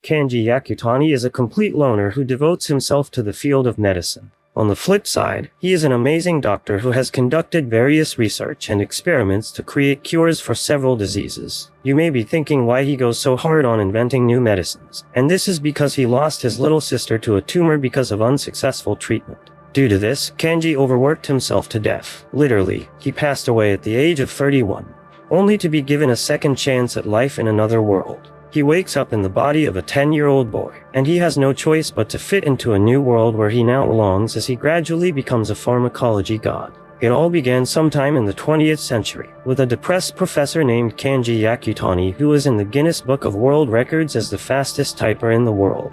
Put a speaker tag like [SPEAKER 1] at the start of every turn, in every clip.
[SPEAKER 1] Kanji Yakutani is a complete loner who devotes himself to the field of medicine. On the flip side, he is an amazing doctor who has conducted various research and experiments to create cures for several diseases. You may be thinking why he goes so hard on inventing new medicines, and this is because he lost his little sister to a tumor because of unsuccessful treatment. Due to this, Kanji overworked himself to death. Literally, he passed away at the age of 31, only to be given a second chance at life in another world. He wakes up in the body of a 10-year-old boy, and he has no choice but to fit into a new world where he now belongs as he gradually becomes a pharmacology god. It all began sometime in the 20th century, with a depressed professor named Kanji Yakutani who is in the Guinness Book of World Records as the fastest typer in the world,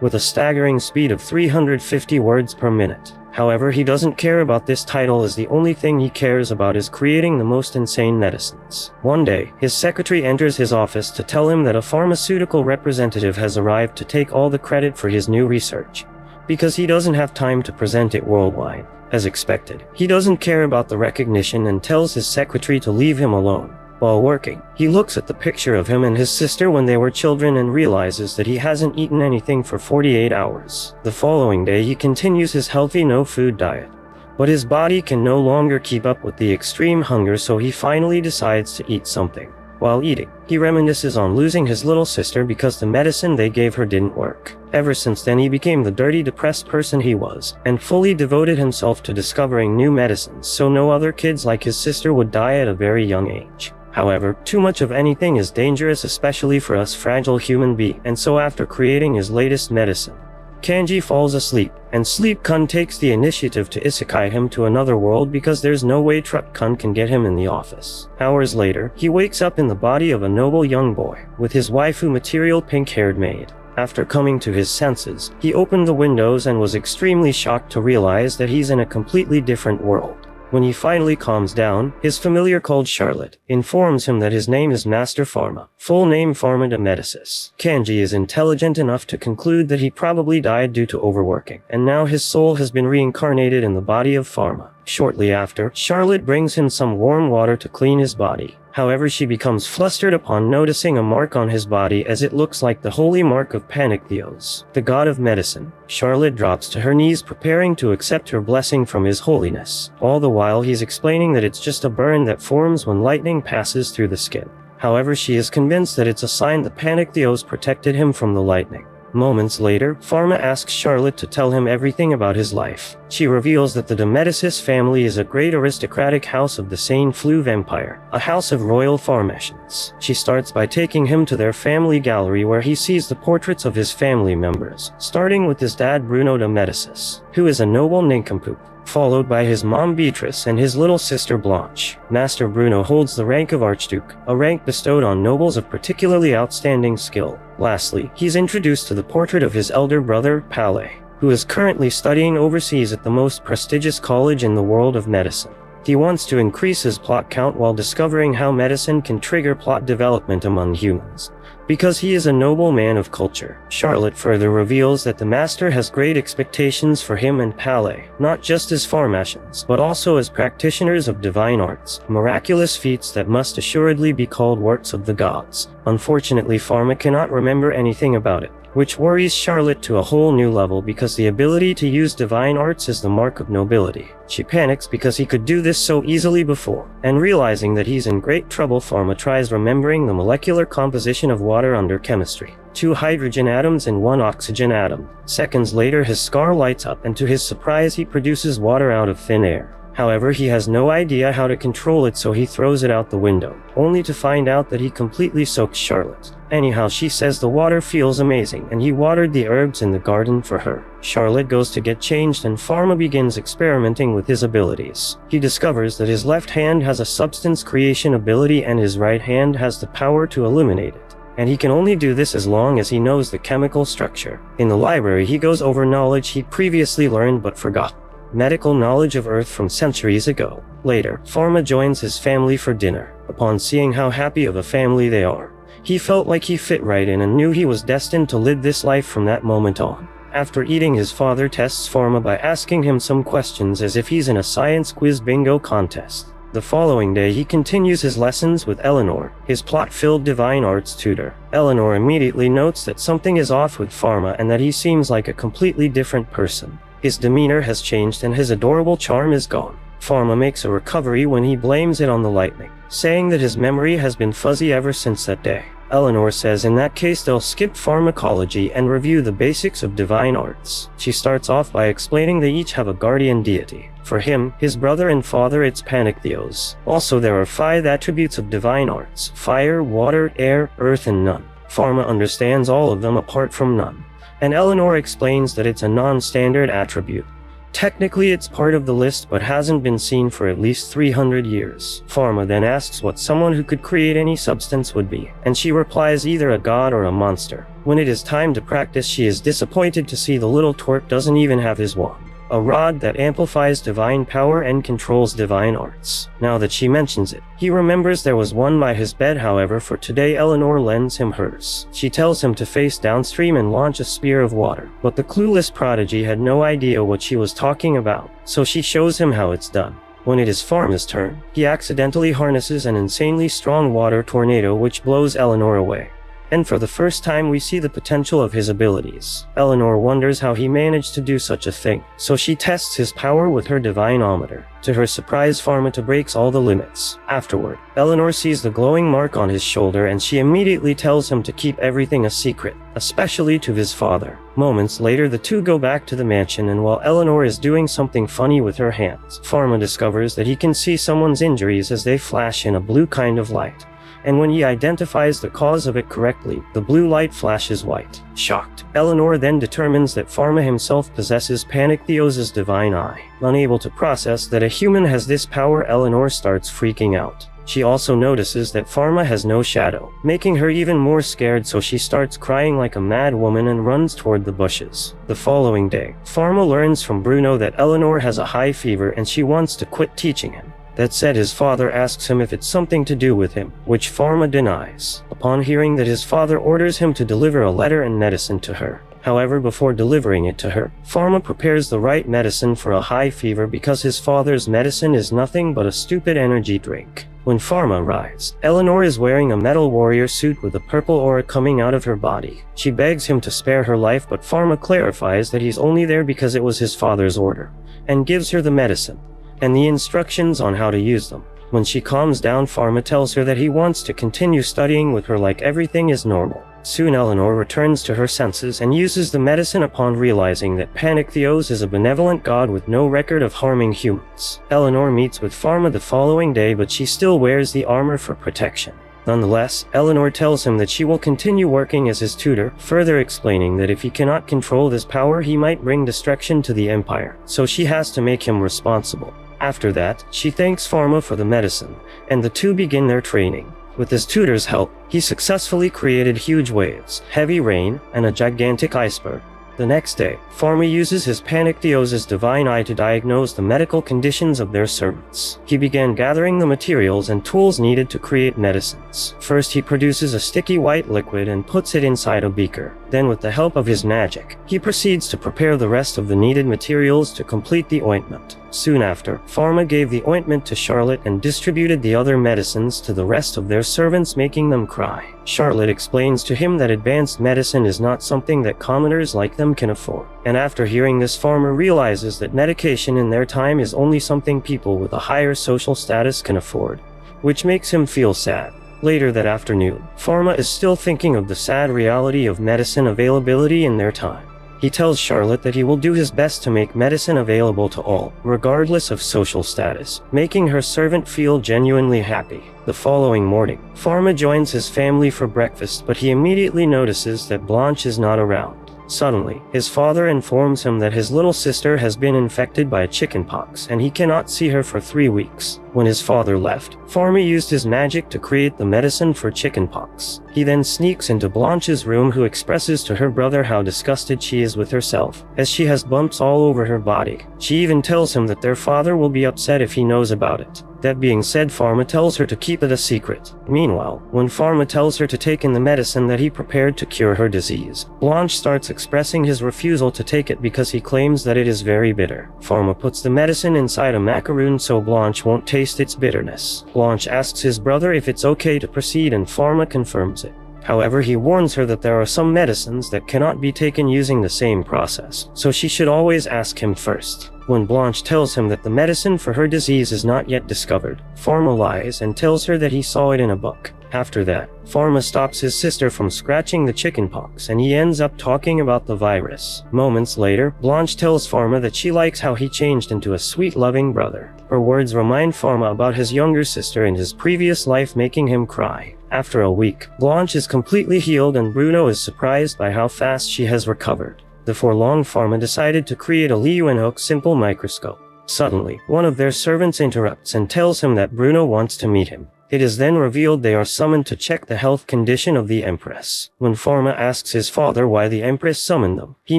[SPEAKER 1] with a staggering speed of 350 words per minute. However, he doesn't care about this title, as the only thing he cares about is creating the most insane medicines. One day, his secretary enters his office to tell him that a pharmaceutical representative has arrived to take all the credit for his new research, because he doesn't have time to present it worldwide. As expected, he doesn't care about the recognition and tells his secretary to leave him alone. While working, he looks at the picture of him and his sister when they were children and realizes that he hasn't eaten anything for 48 hours. The following day, he continues his healthy no-food diet, but his body can no longer keep up with the extreme hunger, so he finally decides to eat something. While eating, he reminisces on losing his little sister because the medicine they gave her didn't work. Ever since then, he became the dirty, depressed person he was, and fully devoted himself to discovering new medicines so no other kids like his sister would die at a very young age. However, too much of anything is dangerous, especially for us fragile human beings, and so after creating his latest medicine, Kanji falls asleep, and Sleep Kun takes the initiative to isekai him to another world because there's no way Truck Kun can get him in the office. Hours later, he wakes up in the body of a noble young boy, with his waifu material pink-haired maid. After coming to his senses, he opened the windows and was extremely shocked to realize that he's in a completely different world. When he finally calms down, his familiar called Charlotte informs him that his name is Master Pharma, full name Pharma de Medicis. Kanji is intelligent enough to conclude that he probably died due to overworking, and now his soul has been reincarnated in the body of Pharma. Shortly after, Charlotte brings him some warm water to clean his body. However, she becomes flustered upon noticing a mark on his body, as it looks like the holy mark of Panictheos, the god of medicine. Charlotte drops to her knees, preparing to accept her blessing from his holiness. All the while, he's explaining that it's just a burn that forms when lightning passes through the skin. However, she is convinced that it's a sign that Panictheos protected him from the lightning. Moments later, Pharma asks Charlotte to tell him everything about his life. She reveals that the de Medicis family is a great aristocratic house of the Seine Fleuve Empire, a house of royal Pharmacians. She starts by taking him to their family gallery, where he sees the portraits of his family members, starting with his dad Bruno de Medicis, who is a noble nincompoop, followed by his mom Beatrice and his little sister Blanche. Master Bruno holds the rank of Archduke, a rank bestowed on nobles of particularly outstanding skill. Lastly, he's introduced to the portrait of his elder brother, Palais, who is currently studying overseas at the most prestigious college in the world of medicine. He wants to increase his plot count while discovering how medicine can trigger plot development among humans, because he is a noble man of culture. Charlotte further reveals that the master has great expectations for him and Palais, not just as Pharmacians, but also as practitioners of divine arts, miraculous feats that must assuredly be called works of the gods. Unfortunately, Pharma cannot remember anything about it, which worries Charlotte to a whole new level, because the ability to use divine arts is the mark of nobility. She panics because he could do this so easily before, and realizing that he's in great trouble, Pharma tries remembering the molecular composition of water under chemistry. 2 hydrogen atoms and 1 oxygen atom. Seconds later, his scar lights up, and to his surprise, he produces water out of thin air. However, he has no idea how to control it, so he throws it out the window, only to find out that he completely soaks Charlotte. Anyhow, she says the water feels amazing, and he watered the herbs in the garden for her. Charlotte goes to get changed, and Pharma begins experimenting with his abilities. He discovers that his left hand has a substance creation ability and his right hand has the power to eliminate it, and he can only do this as long as he knows the chemical structure. In the library, he goes over knowledge he previously learned but forgot. Medical knowledge of Earth from centuries ago. Later, Pharma joins his family for dinner. Upon seeing how happy of a family they are, he felt like he fit right in and knew he was destined to live this life from that moment on. After eating, his father tests Pharma by asking him some questions as if he's in a science quiz bingo contest. The following day he continues his lessons with Eleanor, his plot-filled divine arts tutor. Eleanor immediately notes that something is off with Pharma and that he seems like a completely different person. His demeanor has changed and his adorable charm is gone. Pharma makes a recovery when he blames it on the lightning, saying that his memory has been fuzzy ever since that day. Eleanor says in that case they'll skip pharmacology and review the basics of divine arts. She starts off by explaining they each have a guardian deity. For him, his brother and father, it's Panictheos. Also there are 5 attributes of divine arts: fire, water, air, earth, and none. Pharma understands all of them apart from none. And Eleanor explains that it's a non-standard attribute. Technically it's part of the list but hasn't been seen for at least 300 years. Pharma then asks what someone who could create any substance would be, and she replies either a god or a monster. When it is time to practice, she is disappointed to see the little twerp doesn't even have his wand, a rod that amplifies divine power and controls divine arts. Now that she mentions it, he remembers there was one by his bed. However, for today Eleanor lends him hers. She tells him to face downstream and launch a spear of water, but the clueless Prodigy had no idea what she was talking about, so she shows him how it's done. When it is Pharma's turn, he accidentally harnesses an insanely strong water tornado which blows Eleanor away. And for the first time we see the potential of his abilities. Eleanor wonders how he managed to do such a thing, so she tests his power with her divine-ometer. To her surprise, Pharma breaks all the limits. Afterward, Eleanor sees the glowing mark on his shoulder and she immediately tells him to keep everything a secret, especially to his father. Moments later the two go back to the mansion, and while Eleanor is doing something funny with her hands, Pharma discovers that he can see someone's injuries as they flash in a blue kind of light. And when he identifies the cause of it correctly, the blue light flashes white. Shocked, Eleanor then determines that Pharma himself possesses Panictheos' divine eye. Unable to process that a human has this power, Eleanor starts freaking out. She also notices that Pharma has no shadow, making her even more scared, so she starts crying like a mad woman and runs toward the bushes. The following day, Pharma learns from Bruno that Eleanor has a high fever and she wants to quit teaching him. That said, his father asks him if it's something to do with him, which Pharma denies. Upon hearing that, his father orders him to deliver a letter and medicine to her. However, before delivering it to her, Pharma prepares the right medicine for a high fever because his father's medicine is nothing but a stupid energy drink. When Pharma arrives, Eleanor is wearing a metal warrior suit with a purple aura coming out of her body. She begs him to spare her life, but Pharma clarifies that he's only there because it was his father's order, and gives her the medicine and the instructions on how to use them. When she calms down, Pharma tells her that he wants to continue studying with her like everything is normal. Soon Eleanor returns to her senses and uses the medicine upon realizing that Panictheos is a benevolent god with no record of harming humans. Eleanor meets with Pharma the following day, but she still wears the armor for protection. Nonetheless, Eleanor tells him that she will continue working as his tutor, further explaining that if he cannot control this power he might bring destruction to the Empire, so she has to make him responsible. After that, she thanks Pharma for the medicine, and the two begin their training. With his tutor's help, he successfully created huge waves, heavy rain, and a gigantic iceberg. The next day, Pharma uses his Panictheos' divine eye to diagnose the medical conditions of their servants. He began gathering the materials and tools needed to create medicines. First, he produces a sticky white liquid and puts it inside a beaker. Then, with the help of his magic, he proceeds to prepare the rest of the needed materials to complete the ointment. Soon after, Pharma gave the ointment to Charlotte and distributed the other medicines to the rest of their servants, making them cry. Charlotte explains to him that advanced medicine is not something that commoners like them can afford. And after hearing this, Pharma realizes that medication in their time is only something people with a higher social status can afford, which makes him feel sad. Later that afternoon, Pharma is still thinking of the sad reality of medicine availability in their time. He tells Charlotte that he will do his best to make medicine available to all, regardless of social status, making her servant feel genuinely happy. The following morning, Pharma joins his family for breakfast, but he immediately notices that Blanche is not around. Suddenly, his father informs him that his little sister has been infected by chickenpox and he cannot see her for 3 weeks. When his father left, Pharma used his magic to create the medicine for chickenpox. He then sneaks into Blanche's room, who expresses to her brother how disgusted she is with herself, as she has bumps all over her body. She even tells him that their father will be upset if he knows about it. That being said, Pharma tells her to keep it a secret. Meanwhile, when Pharma tells her to take in the medicine that he prepared to cure her disease, Blanche starts expressing his refusal to take it because he claims that it is very bitter. Pharma puts the medicine inside a macaroon so Blanche won't taste its bitterness. Blanche asks his brother if it's okay to proceed and Pharma confirms it. However, he warns her that there are some medicines that cannot be taken using the same process, so she should always ask him first. When Blanche tells him that the medicine for her disease is not yet discovered, Pharma lies and tells her that he saw it in a book. After that, Pharma stops his sister from scratching the chickenpox and he ends up talking about the virus. Moments later, Blanche tells Pharma that she likes how he changed into a sweet, loving brother. Her words remind Pharma about his younger sister in his previous life, making him cry. After a week, Blanche is completely healed and Bruno is surprised by how fast she has recovered. Before long, Pharma decided to create a Leeuwenhoek simple microscope. Suddenly, one of their servants interrupts and tells him that Bruno wants to meet him. It is then revealed they are summoned to check the health condition of the Empress. When Pharma asks his father why the Empress summoned them, he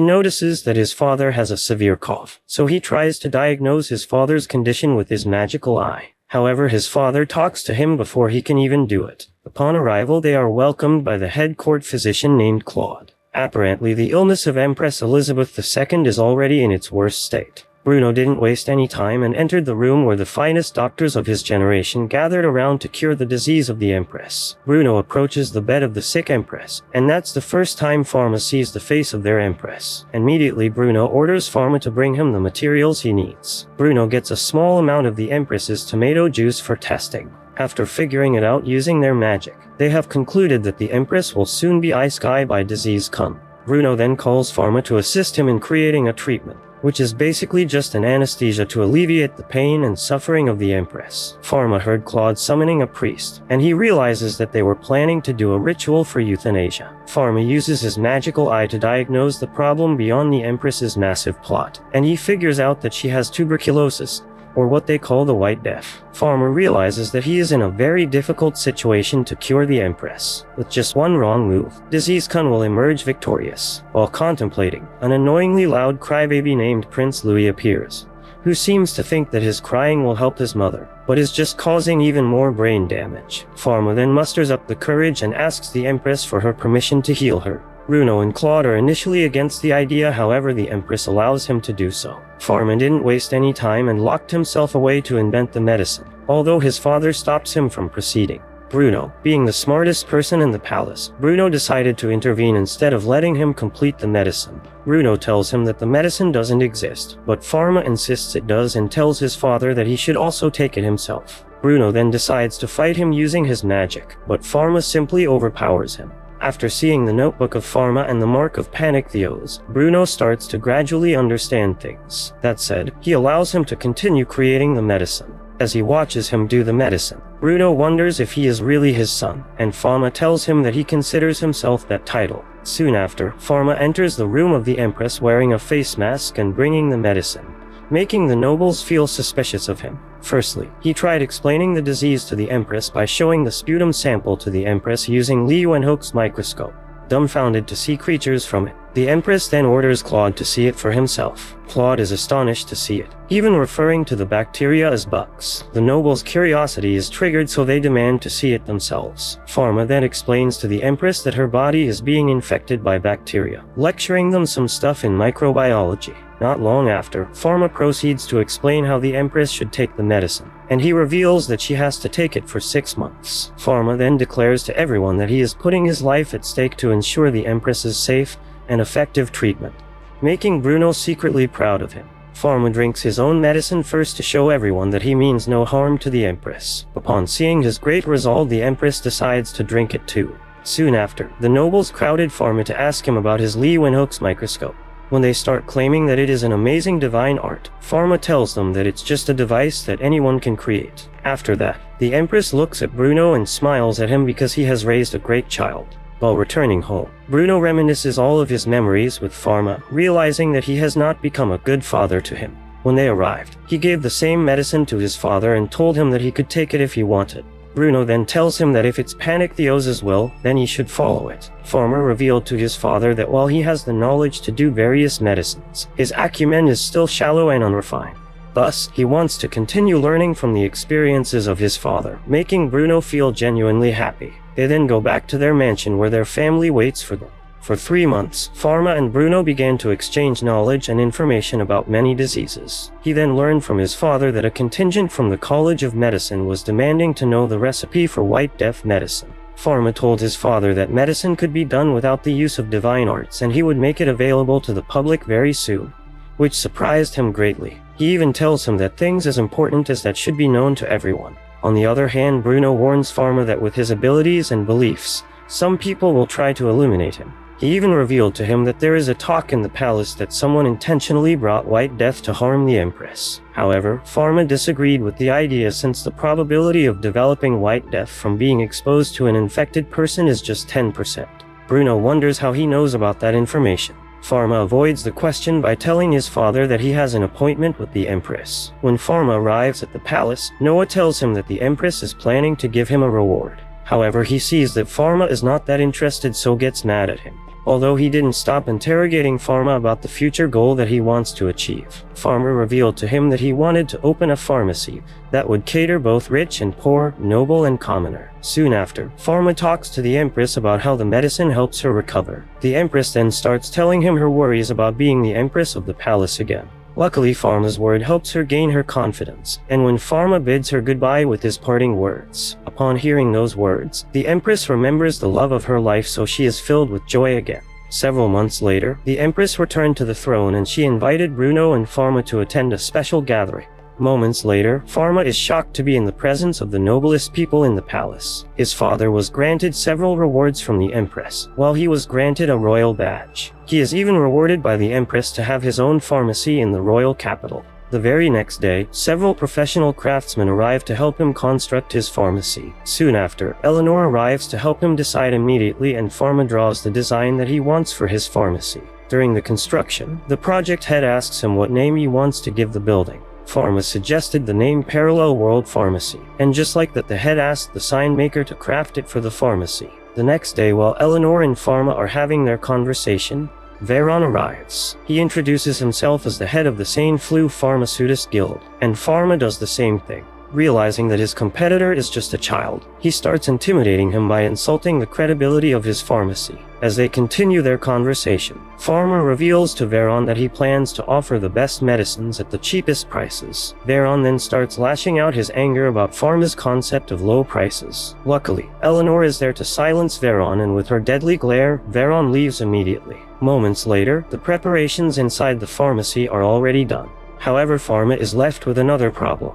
[SPEAKER 1] notices that his father has a severe cough, so he tries to diagnose his father's condition with his magical eye. However, his father talks to him before he can even do it. Upon arrival, they are welcomed by the head court physician named Claude. Apparently, the illness of Empress Elizabeth II is already in its worst state. Bruno didn't waste any time and entered the room where the finest doctors of his generation gathered around to cure the disease of the Empress. Bruno approaches the bed of the sick Empress, and that's the first time Pharma sees the face of their Empress. Immediately, Bruno orders Pharma to bring him the materials he needs. Bruno gets a small amount of the Empress's tomato juice for testing. After figuring it out using their magic, they have concluded that the Empress will soon be ice-sky by disease come. Bruno then calls Pharma to assist him in creating a treatment, which is basically just an anesthesia to alleviate the pain and suffering of the Empress. Pharma heard Claude summoning a priest, and he realizes that they were planning to do a ritual for euthanasia. Pharma uses his magical eye to diagnose the problem beyond the Empress's massive plot, and he figures out that she has tuberculosis, or what they call the White Death. Pharma realizes that he is in a very difficult situation to cure the Empress. With just one wrong move, Disease Kun will emerge victorious. While contemplating, an annoyingly loud crybaby named Prince Louis appears, who seems to think that his crying will help his mother, but is just causing even more brain damage. Pharma then musters up the courage and asks the Empress for her permission to heal her. Bruno and Claude are initially against the idea, however the Empress allows him to do so. Pharma didn't waste any time and locked himself away to invent the medicine, although his father stops him from proceeding. Bruno, being the smartest person in the palace, Bruno decided to intervene instead of letting him complete the medicine. Bruno tells him that the medicine doesn't exist, but Pharma insists it does and tells his father that he should also take it himself. Bruno then decides to fight him using his magic, but Pharma simply overpowers him. After seeing the notebook of Pharma and the mark of panic theos, Bruno starts to gradually understand things. That said, he allows him to continue creating the medicine. As he watches him do the medicine, Bruno wonders if he is really his son, and Pharma tells him that he considers himself that title. Soon after, Pharma enters the room of the Empress wearing a face mask and bringing the medicine, making the nobles feel suspicious of him. Firstly, he tried explaining the disease to the Empress by showing the sputum sample to the Empress using Leeuwenhoek's microscope. Dumbfounded to see creatures from it, the Empress then orders Claude to see it for himself. Claude is astonished to see it, even referring to the bacteria as bugs. The nobles' curiosity is triggered, so they demand to see it themselves. Pharma then explains to the Empress that her body is being infected by bacteria, lecturing them some stuff in microbiology. Not long after, Pharma proceeds to explain how the Empress should take the medicine, and he reveals that she has to take it for 6 months. Pharma then declares to everyone that he is putting his life at stake to ensure the Empress's safe and effective treatment, making Bruno secretly proud of him. Pharma drinks his own medicine first to show everyone that he means no harm to the Empress. Upon seeing his great resolve, the Empress decides to drink it too. Soon after, the nobles crowded Pharma to ask him about his Leeuwenhoek's microscope. When they start claiming that it is an amazing divine art, Pharma tells them that it's just a device that anyone can create. After that, the Empress looks at Bruno and smiles at him because he has raised a great child. While returning home, Bruno reminisces all of his memories with Pharma, realizing that he has not become a good father to him. When they arrived, he gave the same medicine to his father and told him that he could take it if he wanted. Bruno then tells him that if it's Panic Theos' will, then he should follow it. Pharma revealed to his father that while he has the knowledge to do various medicines, his acumen is still shallow and unrefined. Thus, he wants to continue learning from the experiences of his father, making Bruno feel genuinely happy. They then go back to their mansion where their family waits for them. For 3 months, Pharma and Bruno began to exchange knowledge and information about many diseases. He then learned from his father that a contingent from the College of Medicine was demanding to know the recipe for white death medicine. Pharma told his father that medicine could be done without the use of divine arts and he would make it available to the public very soon, which surprised him greatly. He even tells him that things as important as that should be known to everyone. On the other hand, Bruno warns Pharma that with his abilities and beliefs, some people will try to eliminate him. He even revealed to him that there is a talk in the palace that someone intentionally brought White Death to harm the Empress. However, Pharma disagreed with the idea since the probability of developing White Death from being exposed to an infected person is just 10%. Bruno wonders how he knows about that information. Pharma avoids the question by telling his father that he has an appointment with the Empress. When Pharma arrives at the palace, Noah tells him that the Empress is planning to give him a reward. However, he sees that Pharma is not that interested, so gets mad at him. Although he didn't stop interrogating Pharma about the future goal that he wants to achieve. Pharma revealed to him that he wanted to open a pharmacy that would cater both rich and poor, noble and commoner. Soon after, Pharma talks to the Empress about how the medicine helps her recover. The Empress then starts telling him her worries about being the Empress of the palace again. Luckily, Pharma's word helps her gain her confidence, and when Pharma bids her goodbye with his parting words, upon hearing those words, the Empress remembers the love of her life, so she is filled with joy again. Several months later, the Empress returned to the throne and she invited Bruno and Pharma to attend a special gathering. Moments later, Pharma is shocked to be in the presence of the noblest people in the palace. His father was granted several rewards from the Empress, while he was granted a royal badge. He is even rewarded by the Empress to have his own pharmacy in the royal capital. The very next day, several professional craftsmen arrive to help him construct his pharmacy. Soon after, Eleanor arrives to help him decide immediately, and Pharma draws the design that he wants for his pharmacy. During the construction, the project head asks him what name he wants to give the building. Pharma suggested the name Parallel World Pharmacy, and just like that, the head asked the sign maker to craft it for the pharmacy. The next day, while Eleanor and Pharma are having their conversation, Veron arrives. He introduces himself as the head of the Sane Flu Pharmaceutist Guild, and Pharma does the same thing. Realizing that his competitor is just a child, he starts intimidating him by insulting the credibility of his pharmacy. As they continue their conversation, Pharma reveals to Veron that he plans to offer the best medicines at the cheapest prices. Veron then starts lashing out his anger about Pharma's concept of low prices. Luckily, Eleanor is there to silence Veron, and with her deadly glare, Veron leaves immediately. Moments later, the preparations inside the pharmacy are already done. However, Pharma is left with another problem,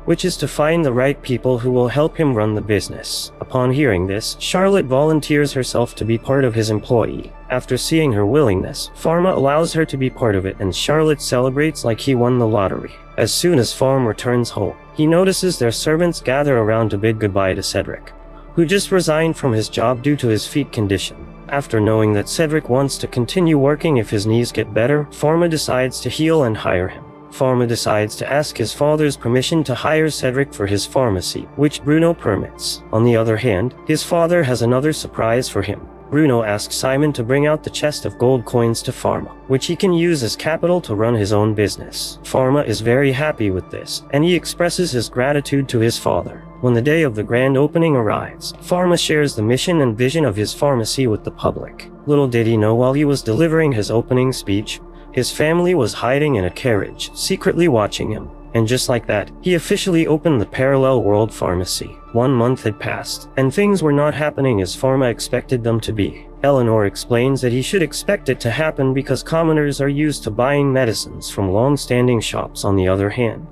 [SPEAKER 1] which is to find the right people who will help him run the business. Upon hearing this, Charlotte volunteers herself to be part of his employee. After seeing her willingness, Pharma allows her to be part of it, and Charlotte celebrates like he won the lottery. As soon as Pharma returns home, he notices their servants gather around to bid goodbye to Cedric, who just resigned from his job due to his feet condition. After knowing that Cedric wants to continue working if his knees get better, Pharma decides to heal and hire him. Pharma decides to ask his father's permission to hire Cedric for his pharmacy, which Bruno permits. On the other hand, his father has another surprise for him. Bruno asks Simon to bring out the chest of gold coins to Pharma, which he can use as capital to run his own business. Pharma is very happy with this, and he expresses his gratitude to his father. When the day of the grand opening arrives, Pharma shares the mission and vision of his pharmacy with the public. Little did he know, while he was delivering his opening speech, his family was hiding in a carriage, secretly watching him. And just like that, he officially opened the Parallel World Pharmacy. 1 month had passed, and things were not happening as Pharma expected them to be. Eleanor explains that he should expect it to happen because commoners are used to buying medicines from long-standing shops. On the other hand,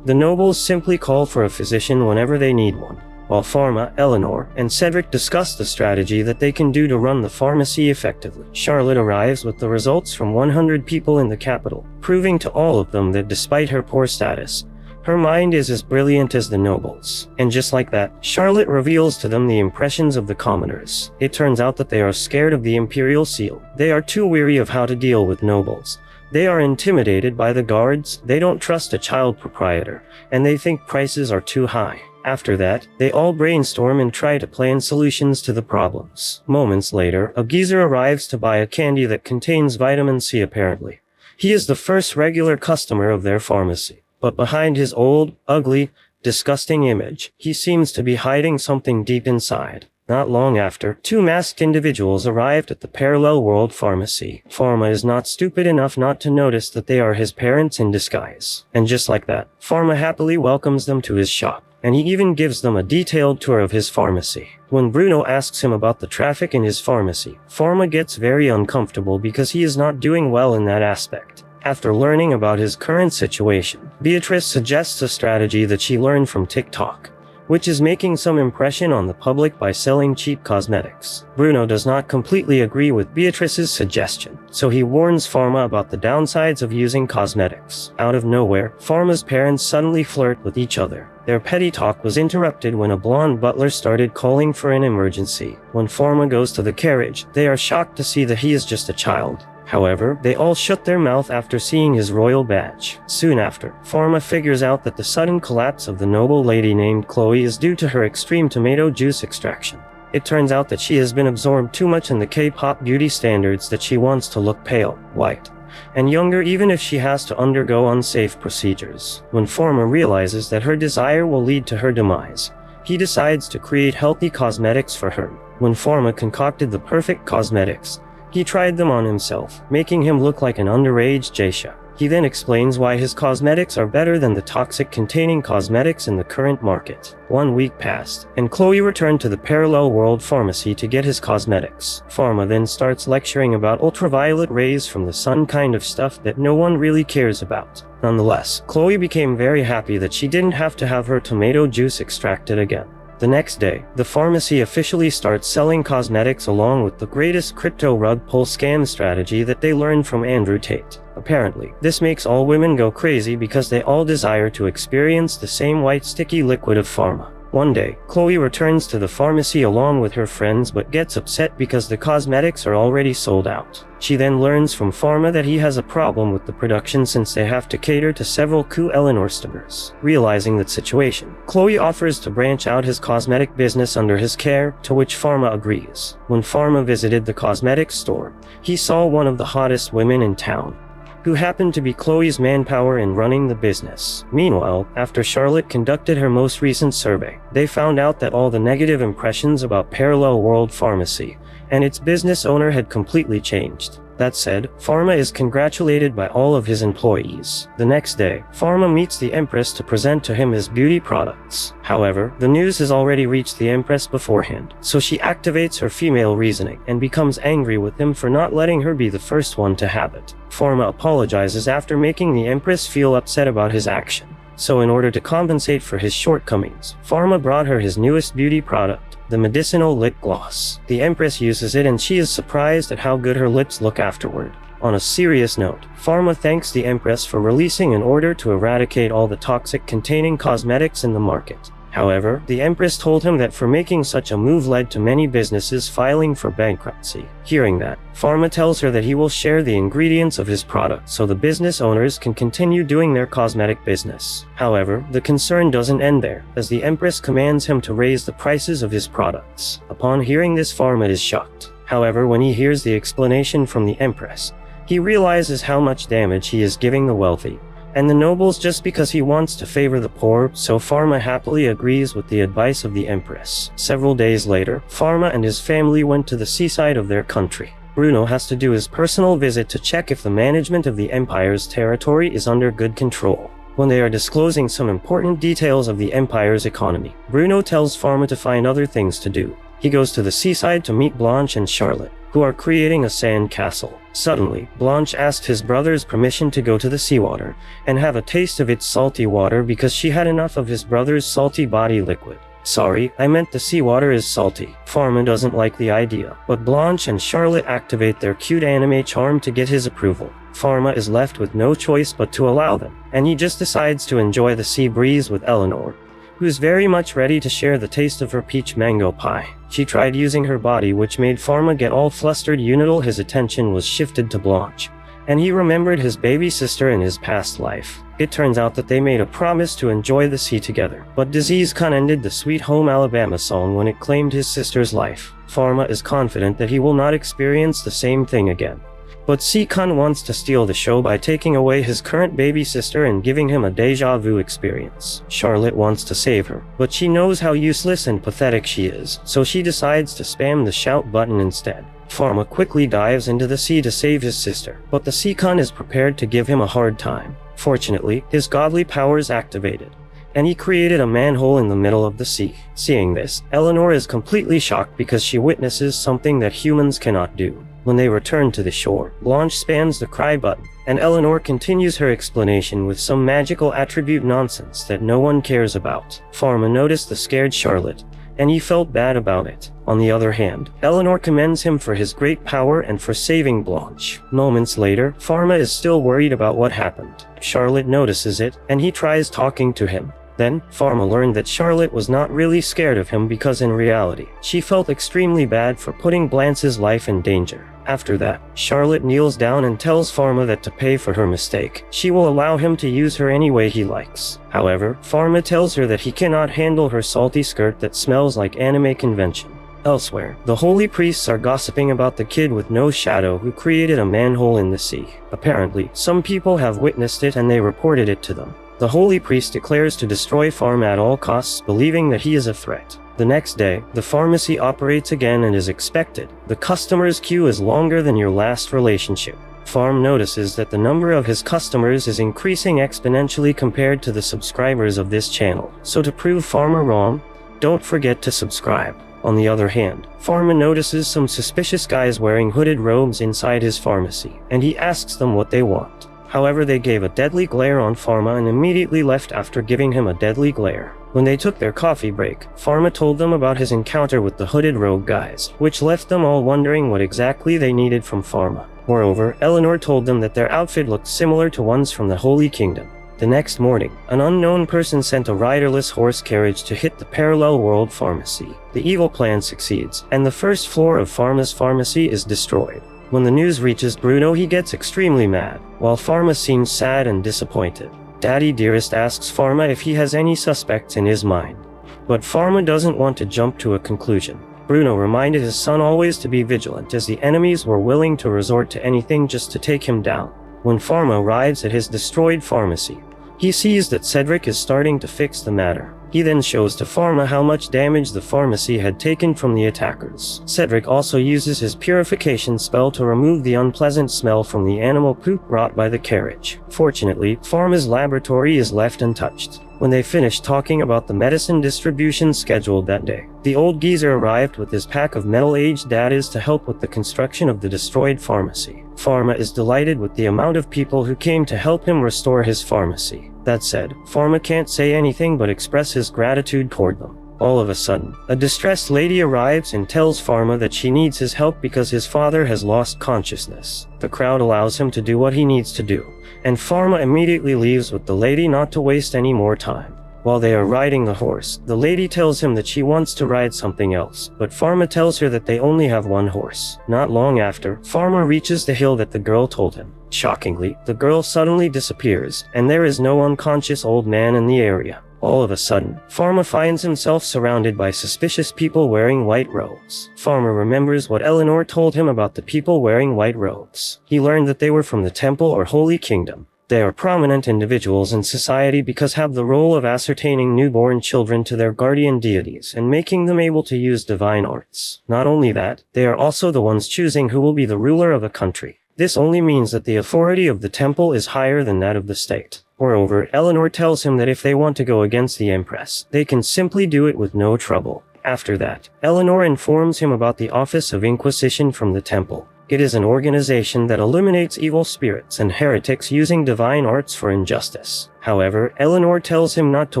[SPEAKER 1] the nobles simply call for a physician whenever they need one. While Pharma, Eleanor, and Cedric discuss the strategy that they can do to run the pharmacy effectively, Charlotte arrives with the results from 100 people in the capital, proving to all of them that despite her poor status, her mind is as brilliant as the nobles. And just like that, Charlotte reveals to them the impressions of the commoners. It turns out that they are scared of the imperial seal. They are too weary of how to deal with nobles. They are intimidated by the guards, they don't trust a child proprietor, and they think prices are too high. After that, they all brainstorm and try to plan solutions to the problems. Moments later, a geezer arrives to buy a candy that contains vitamin C apparently. He is the first regular customer of their pharmacy. but behind his old, ugly, disgusting image, he seems to be hiding something deep inside. Not long after, two masked individuals arrived at the parallel world pharmacy. Pharma is not stupid enough not to notice that they are his parents in disguise. And just like that, Pharma happily welcomes them to his shop, and he even gives them a detailed tour of his pharmacy. When Bruno asks him about the traffic in his pharmacy, Pharma gets very uncomfortable because he is not doing well in that aspect. After learning about his current situation, Beatrice suggests a strategy that she learned from TikTok, which is making some impression on the public by selling cheap cosmetics. Bruno does not completely agree with Beatrice's suggestion, so he warns Pharma about the downsides of using cosmetics. Out of nowhere, Pharma's parents suddenly flirt with each other. Their petty talk was interrupted when a blonde butler started calling for an emergency. When Pharma goes to the carriage, they are shocked to see that he is just a child. However, they all shut their mouth after seeing his royal badge. Soon after, Pharma figures out that the sudden collapse of the noble lady named Chloe is due to her extreme tomato juice extraction. It turns out that she has been absorbed too much in the K-pop beauty standards that she wants to look pale, white, and younger even if she has to undergo unsafe procedures. When Pharma realizes that her desire will lead to her demise, he decides to create healthy cosmetics for her. When Pharma concocted the perfect cosmetics, he tried them on himself, making him look like an underage geisha. He then explains why his cosmetics are better than the toxic-containing cosmetics in the current market. 1 week passed, and Chloe returned to the parallel world pharmacy to get his cosmetics. Pharma then starts lecturing about ultraviolet rays from the sun, kind of stuff that no one really cares about. Nonetheless, Chloe became very happy that she didn't have to have her tomato juice extracted again. The next day, the pharmacy officially starts selling cosmetics along with the greatest crypto rug pull scam strategy that they learned from Andrew Tate. Apparently, this makes all women go crazy because they all desire to experience the same white sticky liquid of Pharma. One day, Chloe returns to the pharmacy along with her friends but gets upset because the cosmetics are already sold out. She then learns from Pharma that he has a problem with the production since they have to cater to several customers. Realizing that situation, Chloe offers to branch out his cosmetic business under his care, to which Pharma agrees. When Pharma visited the cosmetics store, he saw one of the hottest women in town, who happened to be Chloe's manpower in running the business. Meanwhile, after Charlotte conducted her most recent survey, they found out that all the negative impressions about Parallel World Pharmacy and its business owner had completely changed. That said, Pharma is congratulated by all of his employees. The next day, Pharma meets the Empress to present to him his beauty products. However, the news has already reached the Empress beforehand, so she activates her female reasoning and becomes angry with him for not letting her be the first one to have it. Pharma apologizes after making the Empress feel upset about his action. So in order to compensate for his shortcomings, Pharma brought her his newest beauty product, the medicinal lip gloss. The Empress uses it and she is surprised at how good her lips look afterward. On a serious note, Pharma thanks the Empress for releasing an order to eradicate all the toxic-containing cosmetics in the market. However, the Empress told him that for making such a move led to many businesses filing for bankruptcy. Hearing that, Pharma tells her that he will share the ingredients of his product so the business owners can continue doing their cosmetic business. However, the concern doesn't end there, as the Empress commands him to raise the prices of his products. Upon hearing this, Pharma is shocked. However, when he hears the explanation from the Empress, he realizes how much damage he is giving the wealthy and the nobles just because he wants to favor the poor, so Pharma happily agrees with the advice of the Empress. Several days later, Pharma and his family went to the seaside of their country. Bruno has to do his personal visit to check if the management of the Empire's territory is under good control. When they are disclosing some important details of the Empire's economy, Bruno tells Pharma to find other things to do. He goes to the seaside to meet Blanche and Charlotte, who are creating a sand castle. Suddenly, Blanche asked his brother's permission to go to the seawater and have a taste of its salty water because she had enough of his brother's salty body liquid. Sorry, I meant the seawater is salty. Pharma doesn't like the idea, but Blanche and Charlotte activate their cute anime charm to get his approval. Pharma is left with no choice but to allow them, and he just decides to enjoy the sea breeze with Eleanor, who is very much ready to share the taste of her peach mango pie. She tried using her body, which made Pharma get all flustered until his attention was shifted to Blanche, and he remembered his baby sister in his past life. It turns out that they made a promise to enjoy the sea together, but disease ended the Sweet Home Alabama song when it claimed his sister's life. Pharma is confident that he will not experience the same thing again. But Sikun wants to steal the show by taking away his current baby sister and giving him a deja vu experience. Charlotte wants to save her, but she knows how useless and pathetic she is, so she decides to spam the shout button instead. Pharma quickly dives into the sea to save his sister, but the Sikun is prepared to give him a hard time. Fortunately, his godly powers activated, and he created a manhole in the middle of the sea. Seeing this, Eleanor is completely shocked because she witnesses something that humans cannot do. When they return to the shore, Blanche spams the cry button, and Eleanor continues her explanation with some magical attribute nonsense that no one cares about. Pharma noticed the scared Charlotte, and he felt bad about it. On the other hand, Eleanor commends him for his great power and for saving Blanche. Moments later, Pharma is still worried about what happened. Charlotte notices it, and he tries talking to him. Then, Pharma learned that Charlotte was not really scared of him because in reality, she felt extremely bad for putting Blanche's life in danger. After that, Charlotte kneels down and tells Pharma that to pay for her mistake, she will allow him to use her any way he likes. However, Pharma tells her that he cannot handle her salty skirt that smells like anime convention. Elsewhere, the holy priests are gossiping about the kid with no shadow who created a manhole in the sea. Apparently, some people have witnessed it and they reported it to them. The holy priest declares to destroy Pharma at all costs, believing that he is a threat. The next day, the pharmacy operates again and is expected. The customer's queue is longer than your last relationship. Pharma notices that the number of his customers is increasing exponentially compared to the subscribers of this channel. So to prove Pharma wrong, don't forget to subscribe. On the other hand, Pharma notices some suspicious guys wearing hooded robes inside his pharmacy, and he asks them what they want. However, they gave a deadly glare on Pharma and immediately left after giving him a deadly glare. When they took their coffee break, Pharma told them about his encounter with the hooded robe guys, which left them all wondering what exactly they needed from Pharma. Moreover, Eleanor told them that their outfit looked similar to ones from the Holy Kingdom. The next morning, an unknown person sent a riderless horse carriage to hit the parallel world pharmacy. The evil plan succeeds, and the first floor of Pharma's pharmacy is destroyed. When the news reaches Bruno, he gets extremely mad, while Pharma seems sad and disappointed. Daddy Dearest asks Pharma if he has any suspects in his mind, but Pharma doesn't want to jump to a conclusion. Bruno reminded his son always to be vigilant as the enemies were willing to resort to anything just to take him down. When Pharma arrives at his destroyed pharmacy, he sees that Cedric is starting to fix the matter. He then shows to Pharma how much damage the pharmacy had taken from the attackers. Cedric also uses his purification spell to remove the unpleasant smell from the animal poop brought by the carriage. Fortunately, Pharma's laboratory is left untouched. When they finish talking about the medicine distribution scheduled that day, the old geezer arrived with his pack of metal-aged daddies to help with the construction of the destroyed pharmacy. Pharma is delighted with the amount of people who came to help him restore his pharmacy. That said, Pharma can't say anything but express his gratitude toward them. All of a sudden, a distressed lady arrives and tells Pharma that she needs his help because his father has lost consciousness. The crowd allows him to do what he needs to do, and Pharma immediately leaves with the lady not to waste any more time. While they are riding the horse, the lady tells him that she wants to ride something else, but Pharma tells her that they only have one horse. Not long after, Pharma reaches the hill that the girl told him. Shockingly, the girl suddenly disappears, and there is no unconscious old man in the area. All of a sudden, Pharma finds himself surrounded by suspicious people wearing white robes. Pharma remembers what Eleanor told him about the people wearing white robes. He learned that they were from the Temple or Holy Kingdom. They are prominent individuals in society because have the role of ascertaining newborn children to their guardian deities and making them able to use divine arts. Not only that, they are also the ones choosing who will be the ruler of a country. This only means that the authority of the temple is higher than that of the state. Moreover, Eleanor tells him that if they want to go against the Empress, they can simply do it with no trouble. After that, Eleanor informs him about the Office of Inquisition from the temple. It is an organization that eliminates evil spirits and heretics using divine arts for injustice. However, Eleanor tells him not to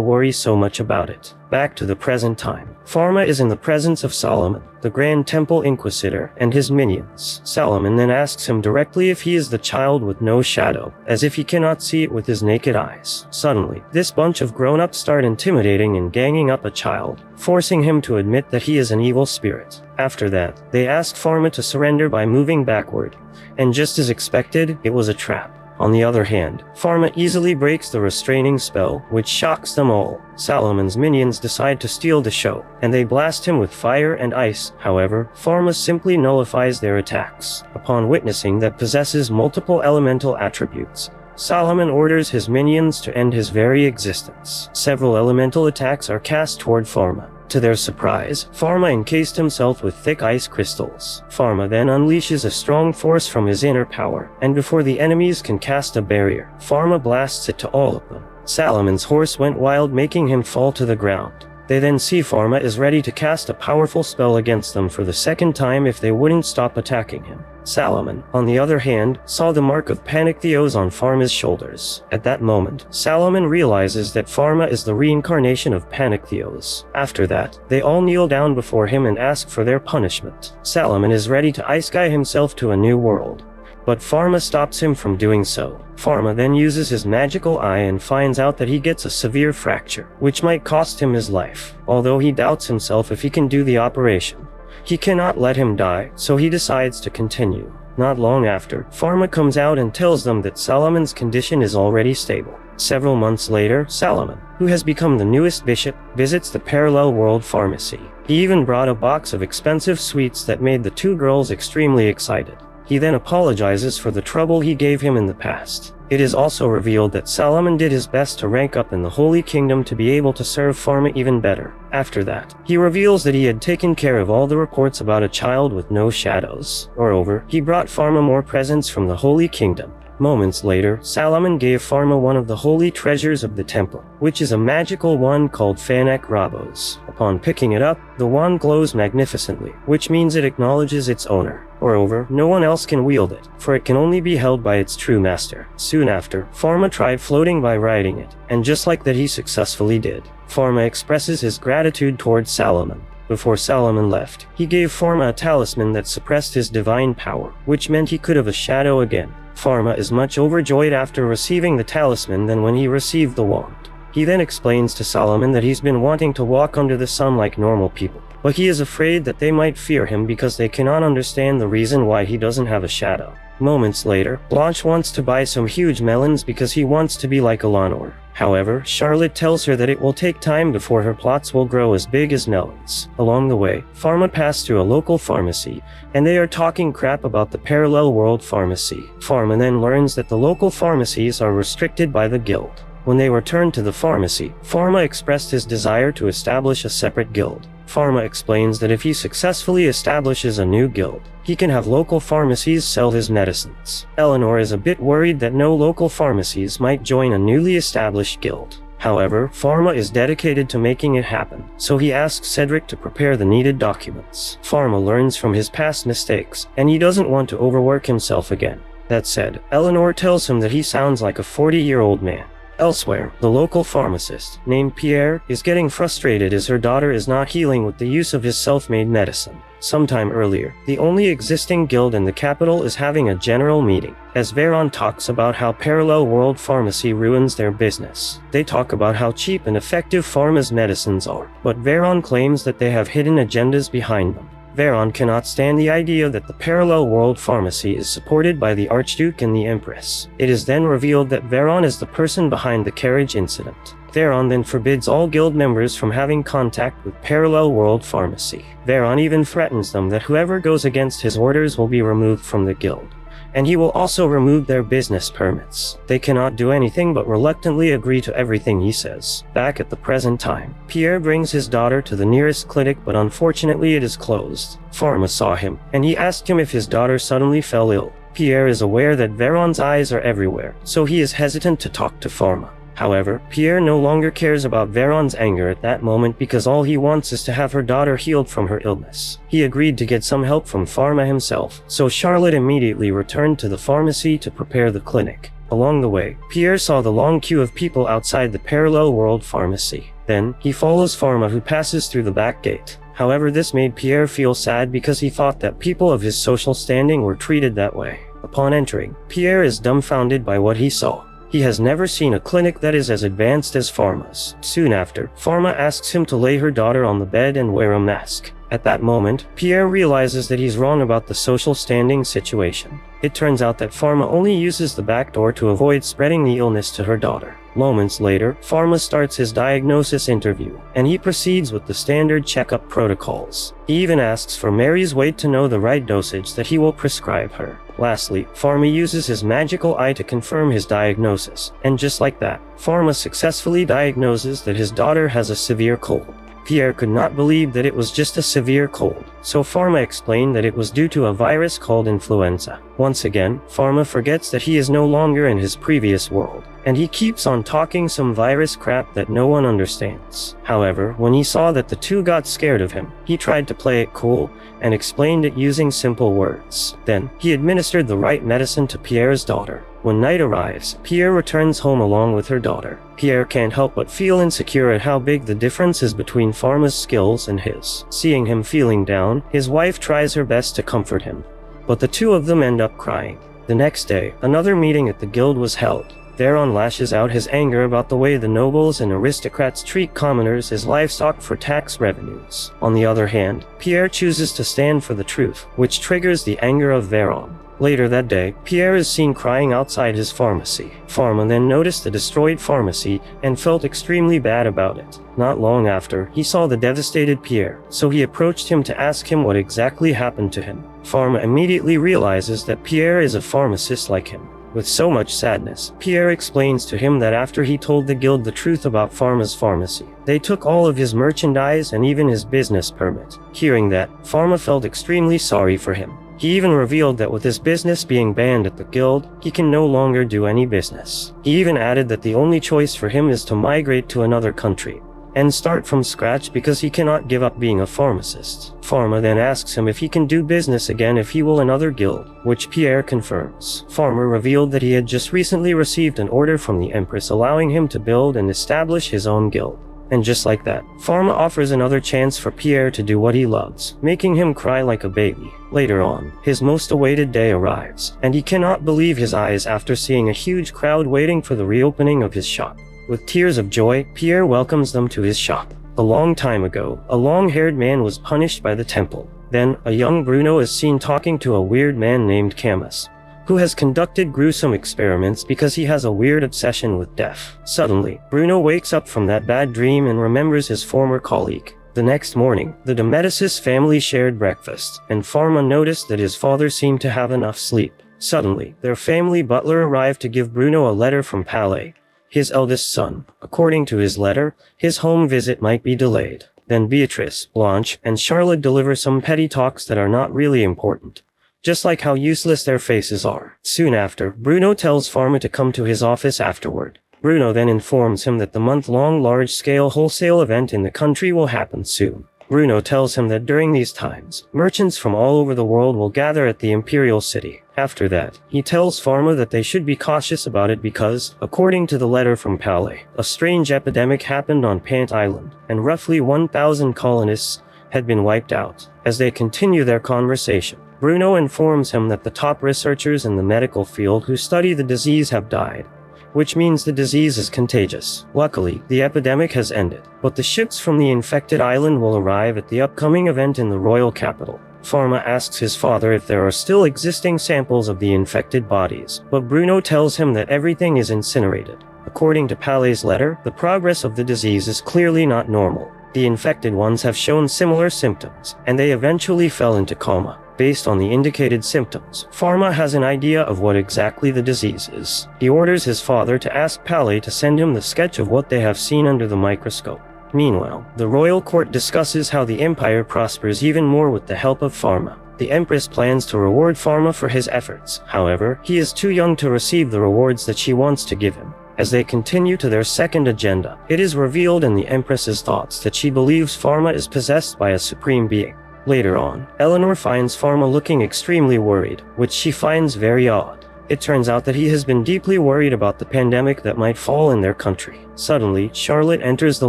[SPEAKER 1] worry so much about it. Back to the present time. Pharma is in the presence of Solomon, the Grand Temple Inquisitor, and his minions. Solomon then asks him directly if he is the child with no shadow, as if he cannot see it with his naked eyes. Suddenly, this bunch of grown-ups start intimidating and ganging up a child, forcing him to admit that he is an evil spirit. After that, they ask Pharma to surrender by moving backward, and just as expected, it was a trap. On the other hand, Pharma easily breaks the restraining spell, which shocks them all. Salomon's minions decide to steal the show, and they blast him with fire and ice. However, Pharma simply nullifies their attacks. Upon witnessing that possesses multiple elemental attributes, Solomon orders his minions to end his very existence. Several elemental attacks are cast toward Pharma. To their surprise, Pharma encased himself with thick ice crystals. Pharma then unleashes a strong force from his inner power, and before the enemies can cast a barrier, Pharma blasts it to all of them. Salomon's horse went wild, making him fall to the ground. They then see Pharma is ready to cast a powerful spell against them for the second time if they wouldn't stop attacking him. Salomon, on the other hand, saw the mark of panic theos on Pharma's shoulders. At that moment, Salomon realizes that Pharma is the reincarnation of panic theos. After that, they all kneel down before him and ask for their punishment. Salomon is ready to ice guy himself to a new world, but Pharma stops him from doing so. Pharma then uses his magical eye and finds out that he gets a severe fracture, which might cost him his life. Although he doubts himself if he can do the operation, he cannot let him die, so he decides to continue. Not long after, Pharma comes out and tells them that Salomon's condition is already stable. Several months later, Salomon, who has become the newest bishop, visits the parallel world pharmacy. He even brought a box of expensive sweets that made the two girls extremely excited. He then apologizes for the trouble he gave him in the past. It is also revealed that Salomon did his best to rank up in the Holy Kingdom to be able to serve Pharma even better. After that, he reveals that he had taken care of all the reports about a child with no shadows. Moreover, he brought Pharma more presents from the Holy Kingdom. Moments later, Salomon gave Pharma one of the holy treasures of the temple, which is a magical wand called Fanek Rabos. Upon picking it up, the wand glows magnificently, which means it acknowledges its owner. Moreover, no one else can wield it, for it can only be held by its true master. Soon after, Pharma tried floating by riding it, and just like that he successfully did. Pharma expresses his gratitude towards Salomon. Before Salomon left, he gave Pharma a talisman that suppressed his divine power, which meant he could have a shadow again. Pharma is much overjoyed after receiving the talisman than when he received the wand. He then explains to Salomon that he's been wanting to walk under the sun like normal people, but he is afraid that they might fear him because they cannot understand the reason why he doesn't have a shadow. Moments later, Blanche wants to buy some huge melons because he wants to be like Eleanor. However, Charlotte tells her that it will take time before her plots will grow as big as melons. Along the way, Pharma passed through a local pharmacy, and they are talking crap about the parallel world pharmacy. Pharma then learns that the local pharmacies are restricted by the guild. When they returned to the pharmacy, Pharma expressed his desire to establish a separate guild. Pharma explains that if he successfully establishes a new guild, he can have local pharmacies sell his medicines. Eleanor is a bit worried that no local pharmacies might join a newly established guild. However, Pharma is dedicated to making it happen, so he asks Cedric to prepare the needed documents. Pharma learns from his past mistakes, and he doesn't want to overwork himself again. That said, Eleanor tells him that he sounds like a 40-year-old man. Elsewhere, the local pharmacist, named Pierre, is getting frustrated as her daughter is not healing with the use of his self-made medicine. Sometime earlier, the only existing guild in the capital is having a general meeting, as Veron talks about how parallel world pharmacy ruins their business. They talk about how cheap and effective Pharma's medicines are, but Veron claims that they have hidden agendas behind them. Veron cannot stand the idea that the parallel world pharmacy is supported by the Archduke and the Empress. It is then revealed that Veron is the person behind the carriage incident. Veron then forbids all guild members from having contact with parallel world pharmacy. Veron even threatens them that whoever goes against his orders will be removed from the guild, and he will also remove their business permits. They cannot do anything but reluctantly agree to everything he says. Back at the present time, Pierre brings his daughter to the nearest clinic, but unfortunately it is closed. Pharma saw him, and he asked him if his daughter suddenly fell ill. Pierre is aware that Veron's eyes are everywhere, so he is hesitant to talk to Pharma. However, Pierre no longer cares about Veron's anger at that moment because all he wants is to have her daughter healed from her illness. He agreed to get some help from Pharma himself, so Charlotte immediately returned to the pharmacy to prepare the clinic. Along the way, Pierre saw the long queue of people outside the parallel world pharmacy. Then, he follows Pharma, who passes through the back gate. However, this made Pierre feel sad because he thought that people of his social standing were treated that way. Upon entering, Pierre is dumbfounded by what he saw. He has never seen a clinic that is as advanced as Pharma's. Soon after, Pharma asks him to lay her daughter on the bed and wear a mask. At that moment, Pierre realizes that he's wrong about the social standing situation. It turns out that Pharma only uses the back door to avoid spreading the illness to her daughter. Moments later, Pharma starts his diagnosis interview, and he proceeds with the standard checkup protocols. He even asks for Mary's weight to know the right dosage that he will prescribe her. Lastly, Pharma uses his magical eye to confirm his diagnosis, and just like that, Pharma successfully diagnoses that his daughter has a severe cold. Pierre could not believe that it was just a severe cold, so Pharma explained that it was due to a virus called influenza. Once again, Pharma forgets that he is no longer in his previous world, and he keeps on talking some virus crap that no one understands. However, when he saw that the two got scared of him, he tried to play it cool and explained it using simple words. Then, he administered the right medicine to Pierre's daughter. When night arrives, Pierre returns home along with her daughter. Pierre can't help but feel insecure at how big the difference is between Pharma's skills and his. Seeing him feeling down, his wife tries her best to comfort him, but the two of them end up crying. The next day, another meeting at the guild was held. Theron lashes out his anger about the way the nobles and aristocrats treat commoners as livestock for tax revenues. On the other hand, Pierre chooses to stand for the truth, which triggers the anger of Theron. Later that day, Pierre is seen crying outside his pharmacy. Pharma then noticed the destroyed pharmacy and felt extremely bad about it. Not long after, he saw the devastated Pierre, so he approached him to ask him what exactly happened to him. Pharma immediately realizes that Pierre is a pharmacist like him. With so much sadness, Pierre explains to him that after he told the guild the truth about Pharma's pharmacy, they took all of his merchandise and even his business permit. Hearing that, Pharma felt extremely sorry for him. He even revealed that with his business being banned at the guild, he can no longer do any business. He even added that the only choice for him is to migrate to another country and start from scratch because he cannot give up being a pharmacist. Pharma then asks him if he can do business again if he will another guild, which Pierre confirms. Pharma revealed that he had just recently received an order from the Empress allowing him to build and establish his own guild. And just like that, Pharma offers another chance for Pierre to do what he loves, making him cry like a baby. Later on, his most awaited day arrives, and he cannot believe his eyes after seeing a huge crowd waiting for the reopening of his shop. With tears of joy, Pierre welcomes them to his shop. A long time ago, a long-haired man was punished by the temple. Then, a young Bruno is seen talking to a weird man named Camus, who has conducted gruesome experiments because he has a weird obsession with death. Suddenly, Bruno wakes up from that bad dream and remembers his former colleague. The next morning, the de Medicis family shared breakfast, and Pharma noticed that his father seemed to have enough sleep. Suddenly, their family butler arrived to give Bruno a letter from Palais, his eldest son. According to his letter, his home visit might be delayed. Then Beatrice, Blanche, and Charlotte deliver some petty talks that are not really important, just like how useless their faces are. Soon after, Bruno tells Pharma to come to his office afterward. Bruno then informs him that the month-long large-scale wholesale event in the country will happen soon. Bruno tells him that during these times, merchants from all over the world will gather at the Imperial City. After that, he tells Pharma that they should be cautious about it because, according to the letter from Palais, a strange epidemic happened on Pant Island, and roughly 1,000 colonists had been wiped out. As they continue their conversation, Bruno informs him that the top researchers in the medical field who study the disease have died, which means the disease is contagious. Luckily, the epidemic has ended, but the ships from the infected island will arrive at the upcoming event in the royal capital. Pharma asks his father if there are still existing samples of the infected bodies, but Bruno tells him that everything is incinerated. According to Palais' letter, the progress of the disease is clearly not normal. The infected ones have shown similar symptoms, and they eventually fell into coma. Based on the indicated symptoms, Pharma has an idea of what exactly the disease is. He orders his father to ask Palais to send him the sketch of what they have seen under the microscope. Meanwhile, the royal court discusses how the empire prospers even more with the help of Pharma. The Empress plans to reward Pharma for his efforts. However, he is too young to receive the rewards that she wants to give him. As they continue to their second agenda, it is revealed in the Empress's thoughts that she believes Pharma is possessed by a supreme being. Later on, Eleanor finds Pharma looking extremely worried, which she finds very odd. It turns out that he has been deeply worried about the pandemic that might fall in their country. Suddenly, Charlotte enters the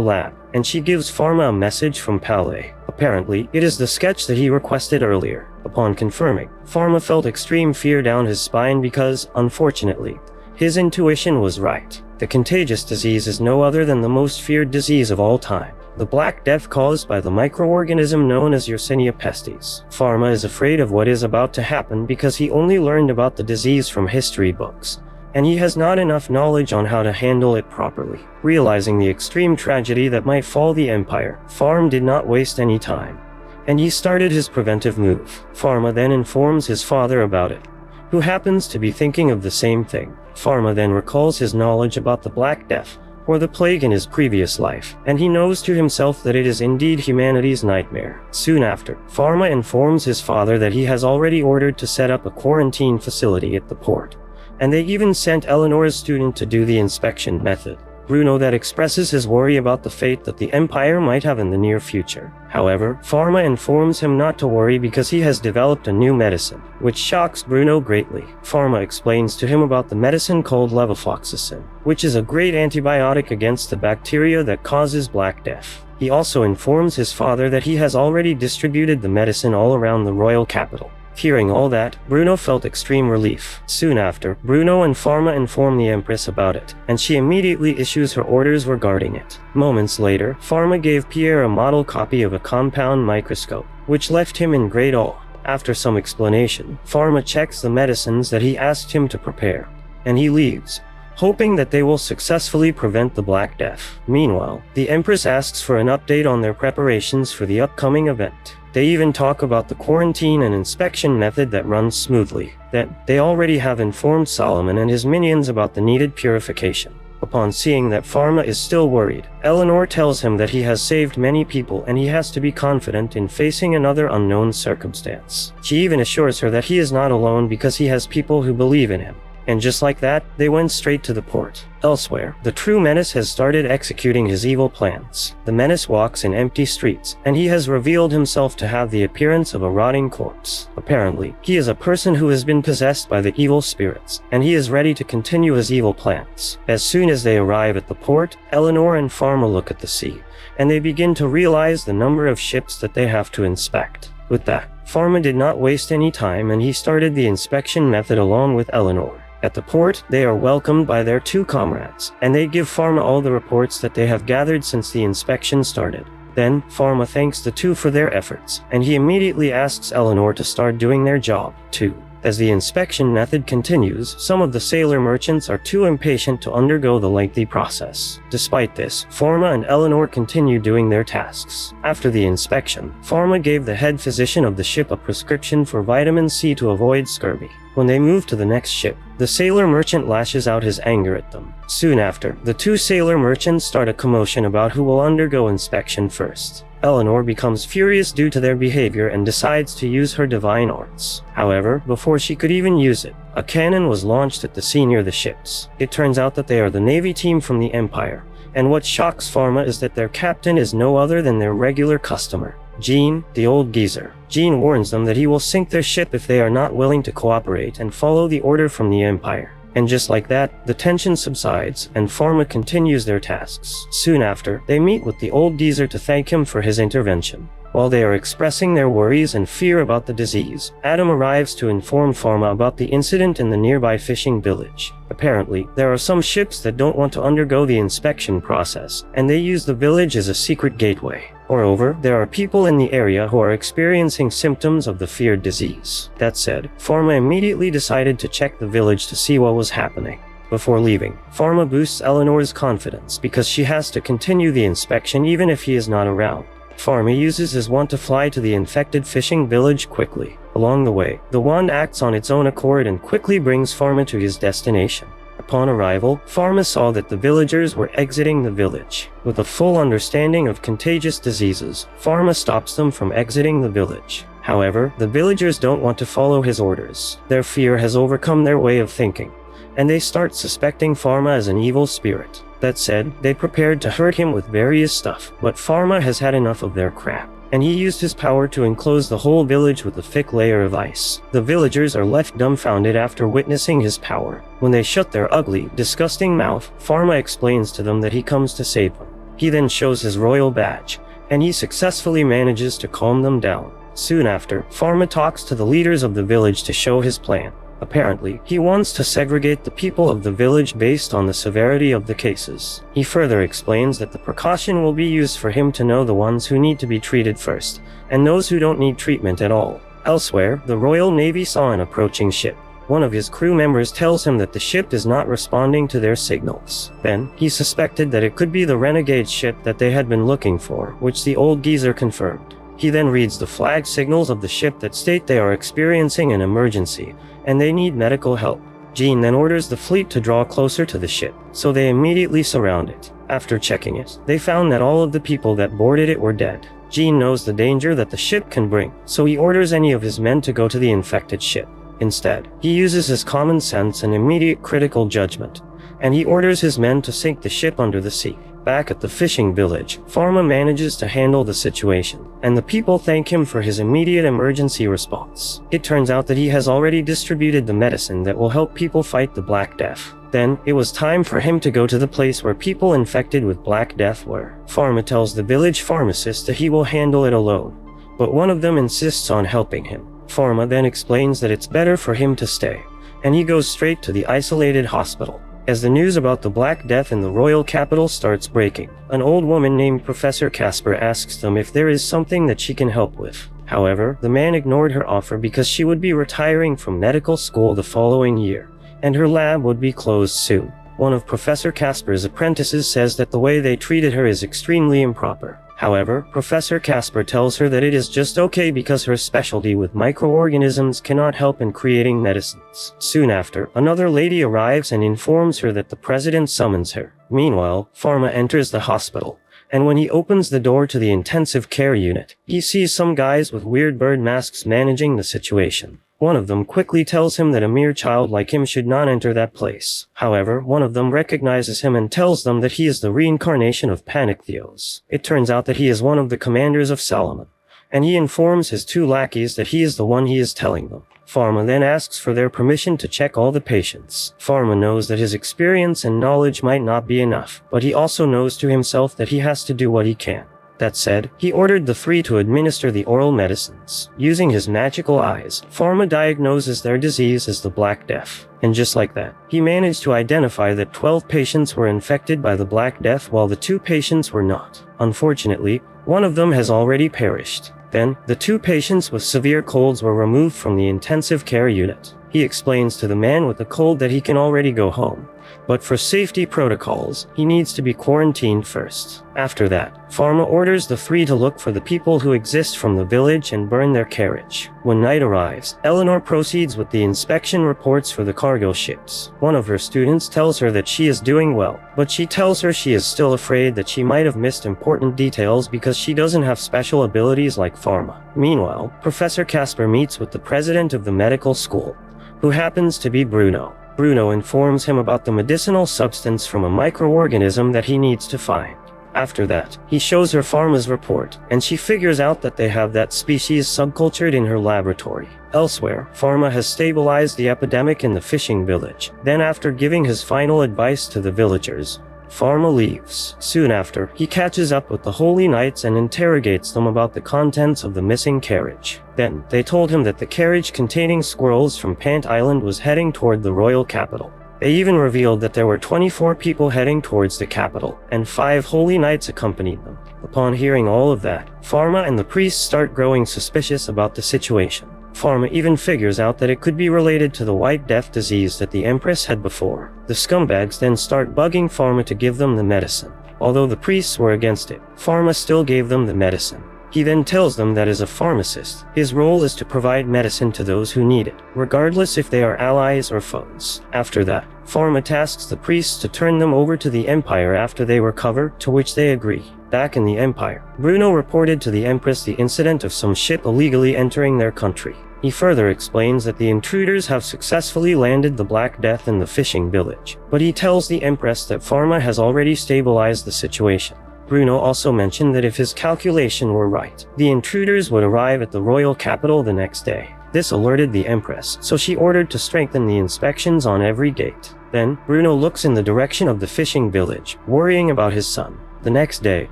[SPEAKER 1] lab, and she gives Pharma a message from Palais. Apparently, it is the sketch that he requested earlier. Upon confirming, Pharma felt extreme fear down his spine because, unfortunately, his intuition was right. The contagious disease is no other than the most feared disease of all time. the Black Death caused by the microorganism known as Yersinia pestis. Pharma is afraid of what is about to happen because he only learned about the disease from history books, and he has not enough knowledge on how to handle it properly. Realizing the extreme tragedy that might fall the Empire, Pharma did not waste any time, and he started his preventive move. Pharma then informs his father about it, who happens to be thinking of the same thing. Pharma then recalls his knowledge about the Black Death, or the plague in his previous life, and he knows to himself that it is indeed humanity's nightmare. Soon after, Pharma informs his father that he has already ordered to set up a quarantine facility at the port, and they even sent Eleanor's student to do the inspection method. Bruno that expresses his worry about the fate that the Empire might have in the near future. However, Pharma informs him not to worry because he has developed a new medicine, which shocks Bruno greatly. Pharma explains to him about the medicine called levofloxacin, which is a great antibiotic against the bacteria that causes Black Death. He also informs his father that he has already distributed the medicine all around the royal capital. Hearing all that, Bruno felt extreme relief. Soon after, Bruno and Pharma inform the Empress about it, and she immediately issues her orders regarding it. Moments later, Pharma gave Pierre a model copy of a compound microscope, which left him in great awe. After some explanation, Pharma checks the medicines that he asked him to prepare, and he leaves, hoping that they will successfully prevent the Black Death. Meanwhile, the Empress asks for an update on their preparations for the upcoming event. They even talk about the quarantine and inspection method that runs smoothly, that they already have informed Solomon and his minions about the needed purification. Upon seeing that Pharma is still worried, Eleanor tells him that he has saved many people and he has to be confident in facing another unknown circumstance. She even assures her that he is not alone because he has people who believe in him. And just like that, they went straight to the port. Elsewhere, the true menace has started executing his evil plans. The menace walks in empty streets, and he has revealed himself to have the appearance of a rotting corpse. Apparently, he is a person who has been possessed by the evil spirits, and he is ready to continue his evil plans. As soon as they arrive at the port, Eleanor and Pharma look at the sea, and they begin to realize the number of ships that they have to inspect. With that, Pharma did not waste any time and he started the inspection method along with Eleanor. At the port, they are welcomed by their two comrades, and they give Pharma all the reports that they have gathered since the inspection started. Then, Pharma thanks the two for their efforts, and he immediately asks Eleanor to start doing their job, too. As the inspection method continues, some of the sailor merchants are too impatient to undergo the lengthy process. Despite this, Pharma and Eleanor continue doing their tasks. After the inspection, Pharma gave the head physician of the ship a prescription for vitamin C to avoid scurvy. When they move to the next ship, the sailor merchant lashes out his anger at them. Soon after, the two sailor merchants start a commotion about who will undergo inspection first. Eleanor becomes furious due to their behavior and decides to use her divine arts. However, before she could even use it, a cannon was launched at the sea near the ships. It turns out that they are the Navy team from the Empire, and what shocks Pharma is that their captain is no other than their regular customer, Gene, the old geezer. Gene warns them that he will sink their ship if they are not willing to cooperate and follow the order from the Empire. And just like that, the tension subsides, and Pharma continues their tasks. Soon after, they meet with the old geezer to thank him for his intervention. While they are expressing their worries and fear about the disease, Adam arrives to inform Pharma about the incident in the nearby fishing village. Apparently, there are some ships that don't want to undergo the inspection process, and they use the village as a secret gateway. Moreover, there are people in the area who are experiencing symptoms of the feared disease. That said, Pharma immediately decided to check the village to see what was happening. Before leaving, Pharma boosts Eleanor's confidence because she has to continue the inspection even if he is not around. Pharma uses his wand to fly to the infected fishing village quickly. Along the way, the wand acts on its own accord and quickly brings Pharma to his destination. Upon arrival, Pharma saw that the villagers were exiting the village. With a full understanding of contagious diseases, Pharma stops them from exiting the village. However, the villagers don't want to follow his orders. Their fear has overcome their way of thinking, and they start suspecting Pharma as an evil spirit. That said, they prepared to hurt him with various stuff, but Pharma has had enough of their crap, and he used his power to enclose the whole village with a thick layer of ice. The villagers are left dumbfounded after witnessing his power. When they shut their ugly, disgusting mouth, Pharma explains to them that he comes to save them. He then shows his royal badge, and he successfully manages to calm them down. Soon after, Pharma talks to the leaders of the village to show his plan. Apparently, he wants to segregate the people of the village based on the severity of the cases. He further explains that the precaution will be used for him to know the ones who need to be treated first, and those who don't need treatment at all. Elsewhere, the Royal Navy saw an approaching ship. One of his crew members tells him that the ship is not responding to their signals. Then, he suspected that it could be the renegade ship that they had been looking for, which the old geezer confirmed. He then reads the flag signals of the ship that state they are experiencing an emergency, and they need medical help. Jean then orders the fleet to draw closer to the ship, so they immediately surround it. After checking it, they found that all of the people that boarded it were dead. Jean knows the danger that the ship can bring, so he orders any of his men to go to the infected ship. Instead, he uses his common sense and immediate critical judgment, and he orders his men to sink the ship under the sea. Back at the fishing village, Pharma manages to handle the situation, and the people thank him for his immediate emergency response. It turns out that he has already distributed the medicine that will help people fight the Black Death. Then, it was time for him to go to the place where people infected with Black Death were. Pharma tells the village pharmacist that he will handle it alone, but one of them insists on helping him. Pharma then explains that it's better for him to stay, and he goes straight to the isolated hospital. As the news about the Black Death in the royal capital starts breaking, an old woman named Professor Casper asks them if there is something that she can help with. However, the man ignored her offer because she would be retiring from medical school the following year, and her lab would be closed soon. One of Professor Casper's apprentices says that the way they treated her is extremely improper. However, Professor Casper tells her that it is just okay because her specialty with microorganisms cannot help in creating medicines. Soon after, another lady arrives and informs her that the president summons her. Meanwhile, Pharma enters the hospital, and when he opens the door to the intensive care unit, he sees some guys with weird bird masks managing the situation. One of them quickly tells him that a mere child like him should not enter that place. However, one of them recognizes him and tells them that he is the reincarnation of Panictheos. It turns out that he is one of the commanders of Solomon, and he informs his two lackeys that he is the one he is telling them. Pharma then asks for their permission to check all the patients. Pharma knows that his experience and knowledge might not be enough, but he also knows to himself that he has to do what he can. That said, he ordered the three to administer the oral medicines. Using his magical eyes, Pharma diagnoses their disease as the Black Death. And just like that, he managed to identify that 12 patients were infected by the Black Death while the 2 patients were not. Unfortunately, one of them has already perished. Then, the 2 patients with severe colds were removed from the intensive care unit. He explains to the man with the cold that he can already go home, but for safety protocols, he needs to be quarantined first. After that, Pharma orders the 3 to look for the people who exist from the village and burn their carriage. When night arrives, Eleanor proceeds with the inspection reports for the cargo ships. One of her students tells her that she is doing well, but she tells her she is still afraid that she might have missed important details because she doesn't have special abilities like Pharma. Meanwhile, Professor Casper meets with the president of the medical school, who happens to be Bruno. Bruno informs him about the medicinal substance from a microorganism that he needs to find. After that, he shows her Pharma's report, and she figures out that they have that species subcultured in her laboratory. Elsewhere, Pharma has stabilized the epidemic in the fishing village. Then after giving his final advice to the villagers, Pharma leaves. Soon after, he catches up with the Holy Knights and interrogates them about the contents of the missing carriage. Then, they told him that the carriage containing squirrels from Pant Island was heading toward the royal capital. They even revealed that there were 24 people heading towards the capital, and 5 Holy Knights accompanied them. Upon hearing all of that, Pharma and the priests start growing suspicious about the situation. Pharma even figures out that it could be related to the White Death disease that the Empress had before. The scumbags then start bugging Pharma to give them the medicine. Although the priests were against it, Pharma still gave them the medicine. He then tells them that as a pharmacist, his role is to provide medicine to those who need it, regardless if they are allies or foes. After that, Pharma tasks the priests to turn them over to the Empire after they recover, to which they agree. Back in the Empire, Bruno reported to the Empress the incident of some ship illegally entering their country. He further explains that the intruders have successfully landed the Black Death in the fishing village, but he tells the Empress that Pharma has already stabilized the situation. Bruno also mentioned that if his calculation were right, the intruders would arrive at the royal capital the next day. This alerted the Empress, so she ordered to strengthen the inspections on every gate. Then, Bruno looks in the direction of the fishing village, worrying about his son. The next day,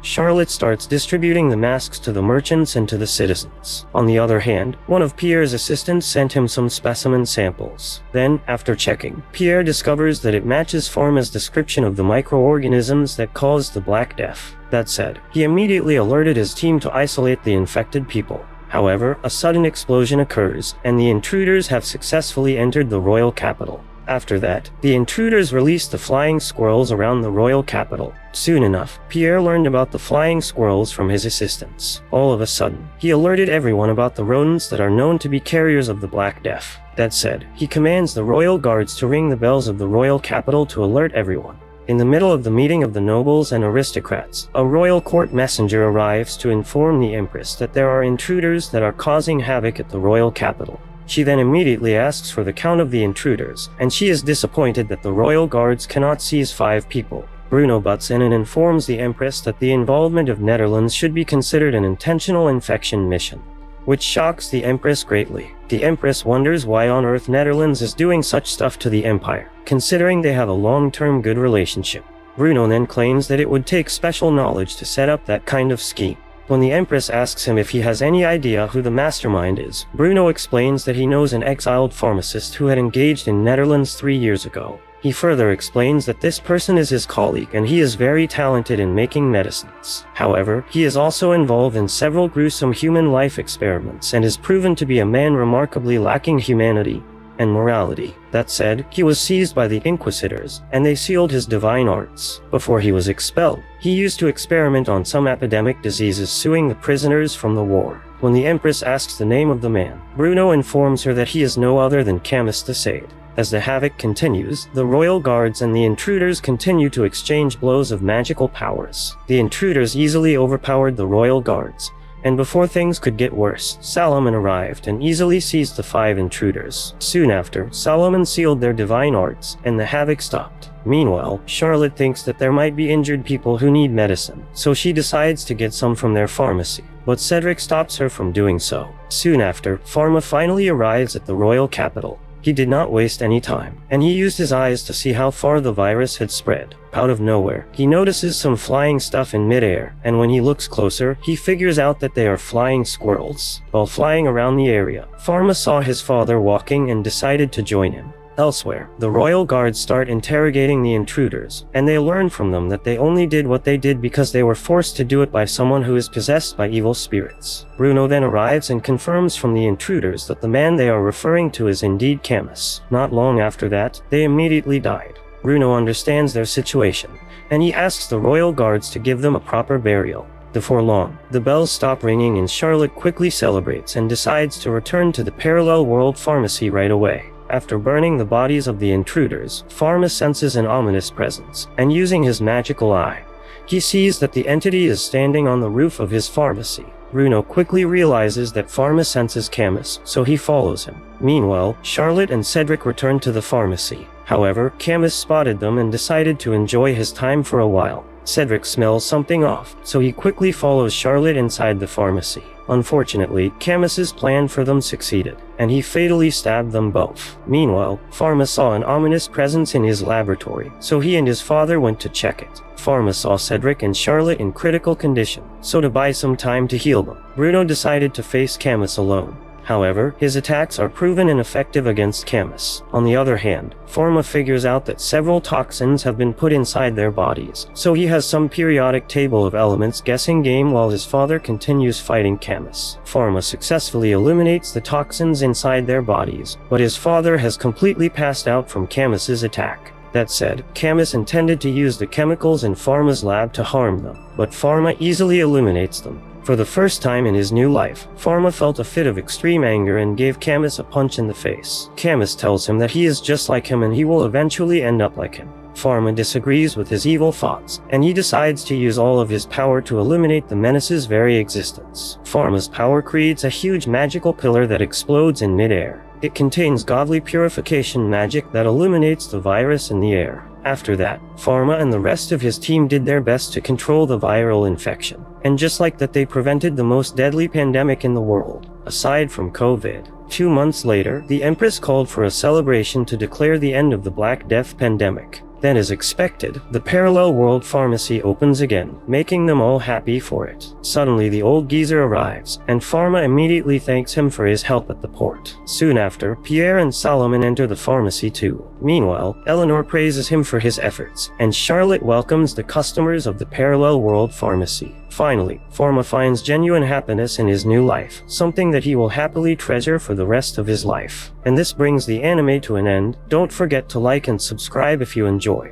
[SPEAKER 1] Charlotte starts distributing the masks to the merchants and to the citizens. On the other hand, one of Pierre's assistants sent him some specimen samples. Then, after checking, Pierre discovers that it matches Pharma's description of the microorganisms that caused the Black Death. That said, he immediately alerted his team to isolate the infected people. However, a sudden explosion occurs, and the intruders have successfully entered the royal capital. After that, the intruders released the flying squirrels around the royal capital. Soon enough, Pierre learned about the flying squirrels from his assistants. All of a sudden, he alerted everyone about the rodents that are known to be carriers of the Black Death. That said, he commands the royal guards to ring the bells of the royal capital to alert everyone. In the middle of the meeting of the nobles and aristocrats, a royal court messenger arrives to inform the empress that there are intruders that are causing havoc at the royal capital. She then immediately asks for the count of the intruders, and she is disappointed that the royal guards cannot seize 5 people. Bruno butts in and informs the empress that the involvement of Netherlands should be considered an intentional infection mission, which shocks the empress greatly. The empress wonders why on earth Netherlands is doing such stuff to the empire, considering they have a long-term good relationship. Bruno then claims that it would take special knowledge to set up that kind of scheme. When the empress asks him if he has any idea who the mastermind is, Bruno explains that he knows an exiled pharmacist who had engaged in Netherlands 3 years ago. He further explains that this person is his colleague and he is very talented in making medicines. However, he is also involved in several gruesome human life experiments and is proven to be a man remarkably lacking humanity and morality. That said, he was seized by the inquisitors, and they sealed his divine arts. Before he was expelled, he used to experiment on some epidemic diseases, suing the prisoners from the war. When the empress asks the name of the man, Bruno informs her that he is no other than Camus the Sade. As the havoc continues, the royal guards and the intruders continue to exchange blows of magical powers. The intruders easily overpowered the royal guards, and before things could get worse, Solomon arrived and easily seized the 5 intruders. Soon after, Solomon sealed their divine arts, and the havoc stopped. Meanwhile, Charlotte thinks that there might be injured people who need medicine, so she decides to get some from their pharmacy. But Cedric stops her from doing so. Soon after, Pharma finally arrives at the royal capital. He did not waste any time, and he used his eyes to see how far the virus had spread. Out of nowhere, he notices some flying stuff in midair, and when he looks closer, he figures out that they are flying squirrels. While flying around the area, Pharma saw his father walking and decided to join him. Elsewhere, the royal guards start interrogating the intruders, and they learn from them that they only did what they did because they were forced to do it by someone who is possessed by evil spirits. Bruno then arrives and confirms from the intruders that the man they are referring to is indeed Camus. Not long after that, they immediately died. Bruno understands their situation, and he asks the royal guards to give them a proper burial. Before long, the bells stop ringing and Charlotte quickly celebrates and decides to return to the parallel world pharmacy right away. After burning the bodies of the intruders, Pharma senses an ominous presence, and using his magical eye, he sees that the entity is standing on the roof of his pharmacy. Bruno quickly realizes that Pharma senses Camus, so he follows him. Meanwhile, Charlotte and Cedric return to the pharmacy. However, Camus spotted them and decided to enjoy his time for a while. Cedric smells something off, so he quickly follows Charlotte inside the pharmacy. Unfortunately, Camus's plan for them succeeded, and he fatally stabbed them both. Meanwhile, Pharma saw an ominous presence in his laboratory, so he and his father went to check it. Pharma saw Cedric and Charlotte in critical condition, so to buy some time to heal them, Bruno decided to face Camus alone. However, his attacks are proven ineffective against Camus. On the other hand, Pharma figures out that several toxins have been put inside their bodies, so he has some periodic table of elements guessing game while his father continues fighting Camus. Pharma successfully eliminates the toxins inside their bodies, but his father has completely passed out from Camus's attack. That said, Camus intended to use the chemicals in Pharma's lab to harm them, but Pharma easily eliminates them. For the first time in his new life, Pharma felt a fit of extreme anger and gave Camus a punch in the face. Camus tells him that he is just like him and he will eventually end up like him. Pharma disagrees with his evil thoughts, and he decides to use all of his power to eliminate the menace's very existence. Pharma's power creates a huge magical pillar that explodes in midair. It contains godly purification magic that eliminates the virus in the air. After that, Pharma and the rest of his team did their best to control the viral infection. And just like that, they prevented the most deadly pandemic in the world, aside from COVID. 2 months later, the Empress called for a celebration to declare the end of the Black Death pandemic. Then, as expected, the parallel world pharmacy opens again, making them all happy for it. Suddenly, the old geezer arrives, and Pharma immediately thanks him for his help at the port. Soon after, Pierre and Solomon enter the pharmacy too. Meanwhile, Eleanor praises him for his efforts, and Charlotte welcomes the customers of the parallel world pharmacy. Finally, Pharma finds genuine happiness in his new life, something that he will happily treasure for the rest of his life. And this brings the anime to an end. Don't forget to like and subscribe if you enjoy.